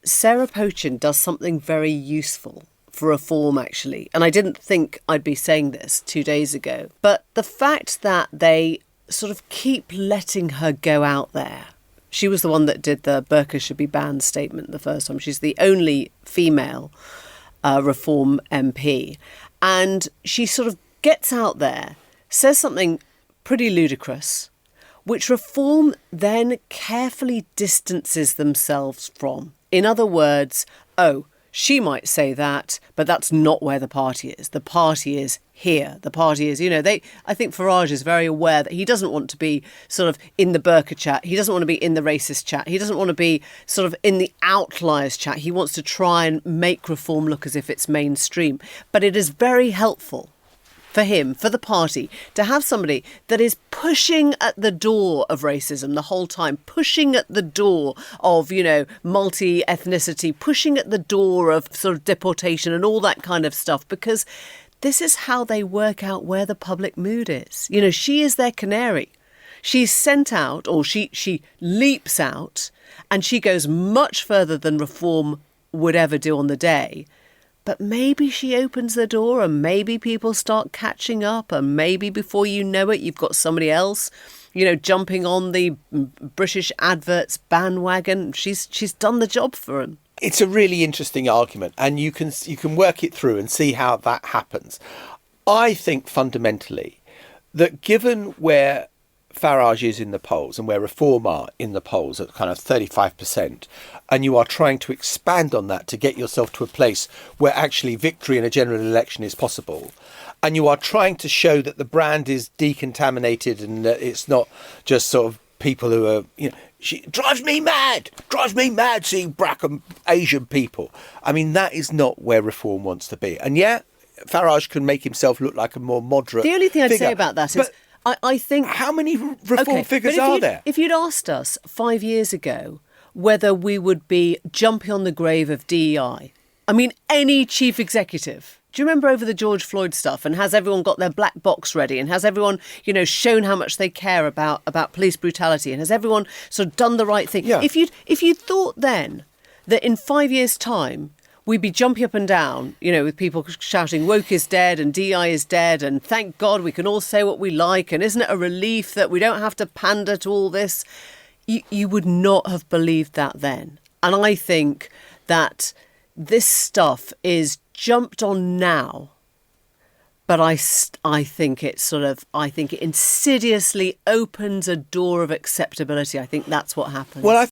Sarah Pochin does something very useful for reform, actually. And I didn't think I'd be saying this 2 days ago. But the fact that they sort of keep letting her go out there. She was the one that did the burqa should be banned statement the first time. She's the only female reform MP. And she sort of gets out there, says something pretty ludicrous, which reform then carefully distances themselves from. In other words, she might say that, but that's not where the party is. The party is here. The party is, I think Farage is very aware that he doesn't want to be sort of in the burqa chat. He doesn't want to be in the racist chat. He doesn't want to be sort of in the outliers chat. He wants to try and make reform look as if it's mainstream. But it is very helpful for him, for the party, to have somebody that is pushing at the door of racism the whole time, pushing at the door of, multi-ethnicity, pushing at the door of sort of deportation and all that kind of stuff, because this is how they work out where the public mood is. She is their canary. She's sent out, or she leaps out, and she goes much further than reform would ever do on the day. But maybe she opens the door and maybe people start catching up, and maybe before you know it, you've got somebody else, jumping on the British adverts bandwagon. She's done the job for them. It's a really interesting argument, and you can work it through and see how that happens. I think fundamentally that given where Farage is in the polls and where Reform are in the polls at kind of 35%, and you are trying to expand on that to get yourself to a place where actually victory in a general election is possible, and you are trying to show that the brand is decontaminated and that it's not just sort of people who are, she drives me mad seeing black and Asian people. I mean, that is not where Reform wants to be. And Farage can make himself look like a more moderate The only thing I'd figure. say about that is, I think... How many reform figures are there? If you'd asked us 5 years ago whether we would be jumping on the grave of DEI, I mean, any chief executive... Do you remember over the George Floyd stuff, and has everyone got their black box ready, and has everyone, shown how much they care about police brutality, and has everyone sort of done the right thing? Yeah. If you'd thought then that in 5 years' time we'd be jumping up and down, with people shouting woke is dead and DI is dead and thank God we can all say what we like and isn't it a relief that we don't have to pander to all this, you would not have believed that then. And I think that this stuff is jumped on now, but I think it insidiously opens a door of acceptability. I think that's what happens. Well,